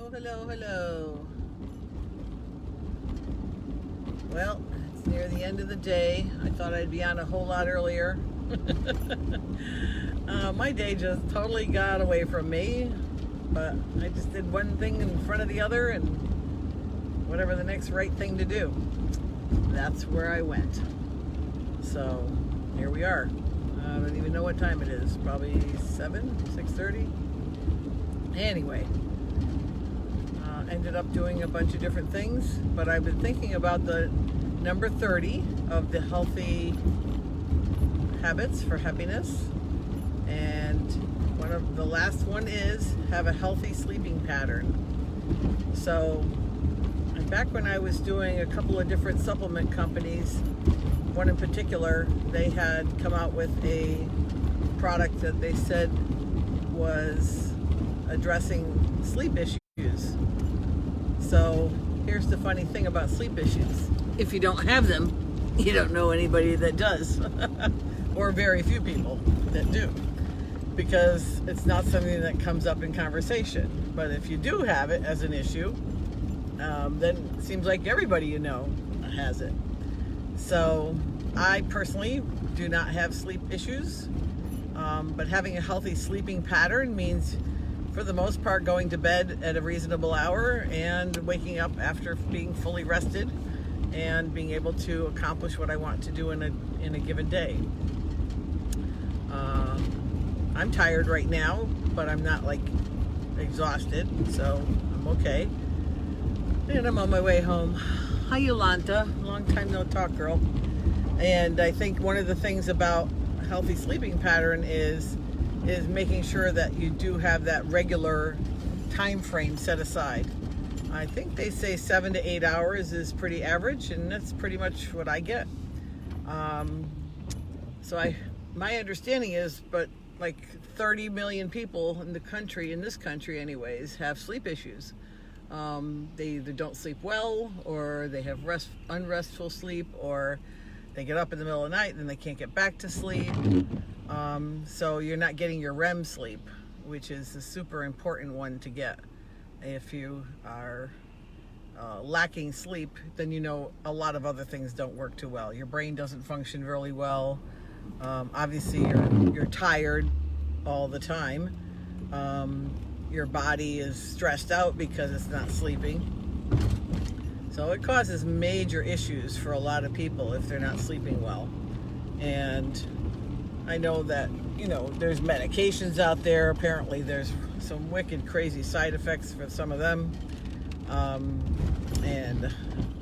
Hello. Well, it's near the end of the day. I thought I'd be on a whole lot earlier. My day just totally got away from me, but I just did one thing in front of the other and whatever the next right thing to do, that's where I went. So here we are. I don't even know what time it is. Probably 6:30. Anyway, ended up doing a bunch of different things, but I've been thinking about the number 30 of the healthy habits for happiness, and one of the last one is have a healthy sleeping pattern. So back when I was doing a couple of different supplement companies, one in particular, they had come out with a product that they said was addressing sleep issues. So here's the funny thing about sleep issues. If you don't have them, you don't know anybody that does, or very few people that do, because it's not something that comes up in conversation. But if you do have it as an issue, then it seems like everybody you know has it. So I personally do not have sleep issues, but having a healthy sleeping pattern means, for the most part, going to bed at a reasonable hour and waking up after being fully rested and being able to accomplish what I want to do in a given day. I'm tired right now, but I'm not like exhausted, so I'm okay. And I'm on my way home. Hi, Yolanta. Long time no talk, girl. And I think one of the things about a healthy sleeping pattern is making sure that you do have that regular time frame set aside. I think they say 7 to 8 hours is pretty average, and that's pretty much what I get. My understanding is, but like 30 million people in this country anyways, have sleep issues. They either don't sleep well, or they have unrestful sleep, or they get up in the middle of the night and then they can't get back to sleep. So you're not getting your REM sleep, which is a super important one to get. If you are lacking sleep, then you know a lot of other things don't work too well. Your brain doesn't function really well. Obviously you're tired all the time. Your body is stressed out because it's not sleeping. So it causes major issues for a lot of people if they're not sleeping well. And I know that, there's medications out there. Apparently there's some wicked crazy side effects for some of them. And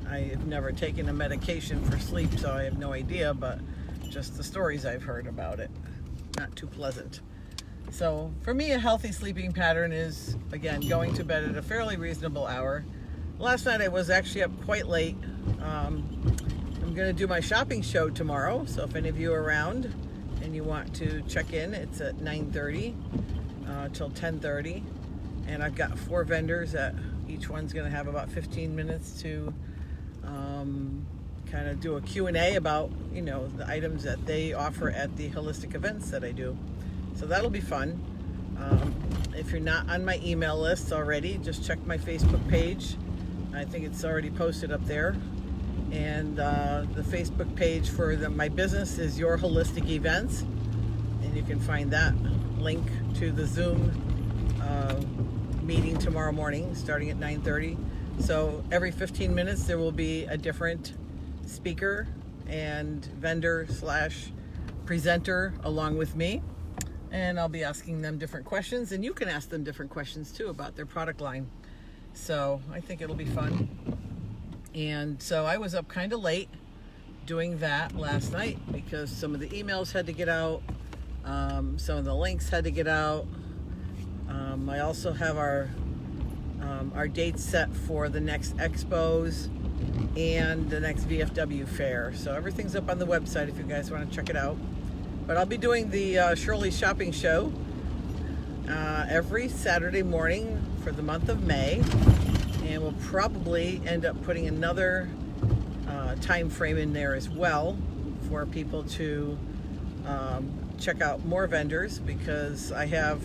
I have never taken a medication for sleep, so I have no idea, but just the stories I've heard about it, not too pleasant. So for me, a healthy sleeping pattern is, again, going to bed at a fairly reasonable hour. Last night I was actually up quite late. I'm going to do my shopping show tomorrow, so if any of you are around and you want to check in, it's at 9:30 till 10:30, and I've got 4 vendors that each one's going to have about 15 minutes to kind of do a Q&A about, the items that they offer at the holistic events that I do. So that'll be fun. If you're not on my email list already, just check my Facebook page. I think it's already posted up there. And the Facebook page for my business is Your Holistic Events. And you can find that link to the Zoom meeting tomorrow morning, starting at 9:30. So every 15 minutes there will be a different speaker and vendor / presenter along with me. And I'll be asking them different questions, and you can ask them different questions too about their product line. So I think it'll be fun. And so I was up kind of late doing that last night because some of the emails had to get out, some of the links had to get out. I also have our dates set for the next expos and the next VFW fair. So everything's up on the website if you guys want to check it out. But I'll be doing the Shirley Shopping Show every Saturday morning for the month of May, and we'll probably end up putting another time frame in there as well for people to check out more vendors, because I have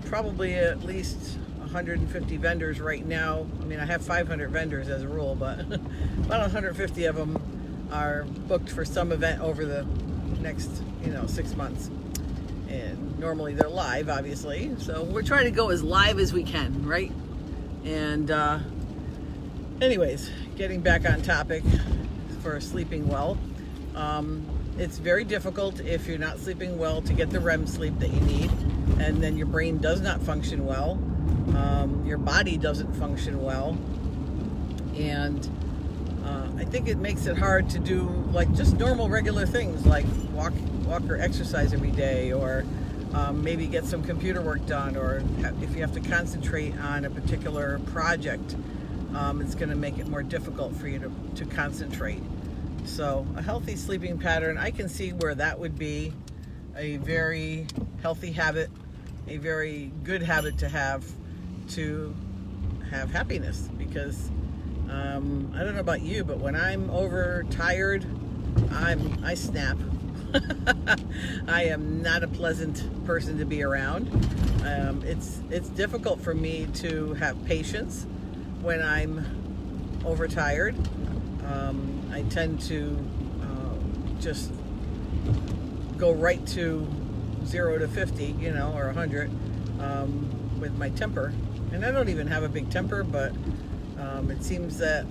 probably at least 150 vendors right now. I mean, I have 500 vendors as a rule, but about 150 of them are booked for some event over the next 6 months. And normally they're live, obviously. So we're trying to go as live as we can, right? And anyways, getting back on topic for sleeping well. It's very difficult if you're not sleeping well to get the REM sleep that you need, and then your brain does not function well. Your body doesn't function well, and I think it makes it hard to do like just normal regular things like walk or exercise every day, or maybe get some computer work done, or if you have to concentrate on a particular project, it's going to make it more difficult for you to concentrate. So a healthy sleeping pattern, I can see where that would be a very healthy habit, a very good habit to have happiness, because I don't know about you, but when I'm overtired, I snap. I am not a pleasant person to be around. It's difficult for me to have patience when I'm overtired. I tend to just go right to 0 to 50, or 100 with my temper. And I don't even have a big temper, but it seems that,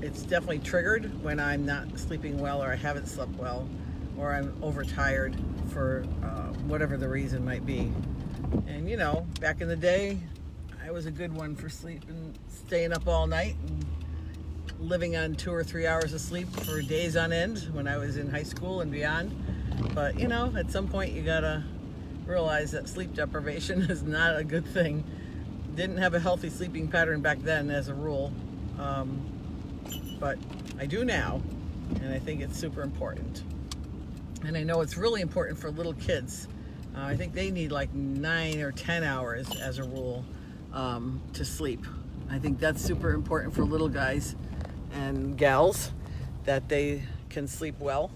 it's definitely triggered when I'm not sleeping well, or I haven't slept well, or I'm overtired for whatever the reason might be. And, back in the day, I was a good one for sleeping, staying up all night and living on 2 or 3 hours of sleep for days on end when I was in high school and beyond. But, at some point you gotta realize that sleep deprivation is not a good thing. Didn't have a healthy sleeping pattern back then as a rule, but I do now, and I think it's super important. And I know it's really important for little kids. I think they need like 9 or 10 hours as a rule to sleep. I think that's super important for little guys and gals, that they can sleep well.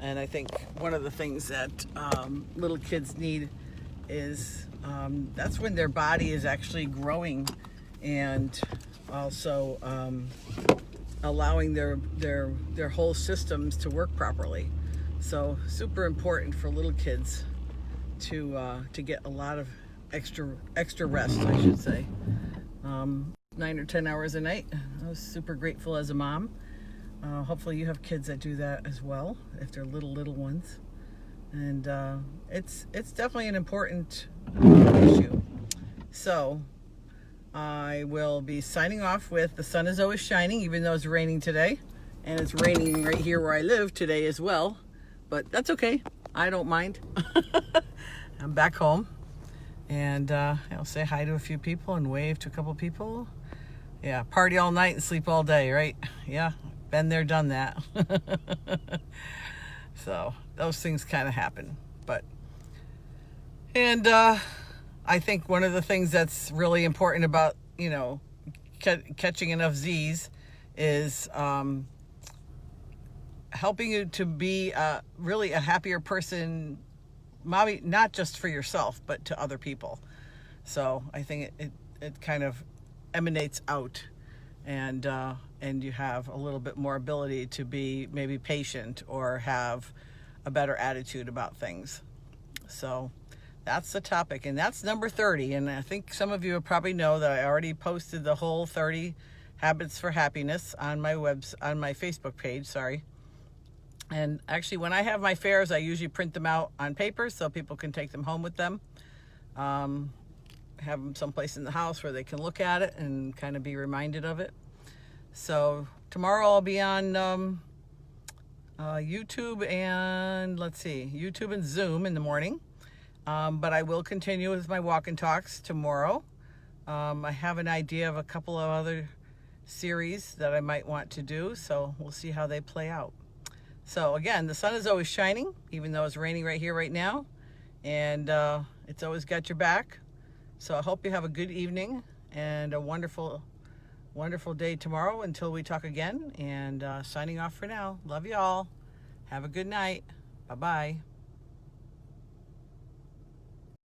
And I think one of the things that little kids need is that's when their body is actually growing, and also allowing their whole systems to work properly. So super important for little kids to get a lot of extra rest, I should say. 9 or 10 hours a night. I was super grateful as a mom. Hopefully you have kids that do that as well, if they're little ones. And it's definitely an important issue. So I will be signing off with "The sun is always shining," even though it's raining today. And it's raining right here where I live today as well. But that's okay. I don't mind. I'm back home. And I'll say hi to a few people and wave to a couple people. Yeah, party all night and sleep all day, right? Yeah, been there, done that. So those things kind of happen. And I think one of the things that's really important about, catching enough Z's is helping you to be really a happier person, maybe not just for yourself, but to other people. So I think it kind of emanates out, and you have a little bit more ability to be maybe patient or have a better attitude about things. So that's the topic, and that's number 30. And I think some of you probably know that I already posted the whole 30 habits for happiness on my Facebook page. Sorry. And actually, when I have my fairs, I usually print them out on paper so people can take them home with them. Have them someplace in the house where they can look at it and kind of be reminded of it. So tomorrow I'll be on YouTube and YouTube and Zoom in the morning. But I will continue with my walk and talks tomorrow. I have an idea of a couple of other series that I might want to do, so we'll see how they play out. So again, the sun is always shining, even though it's raining right here, right now. And it's always got your back. So I hope you have a good evening and a wonderful, wonderful day tomorrow until we talk again. And signing off for now. Love you all. Have a good night. Bye-bye.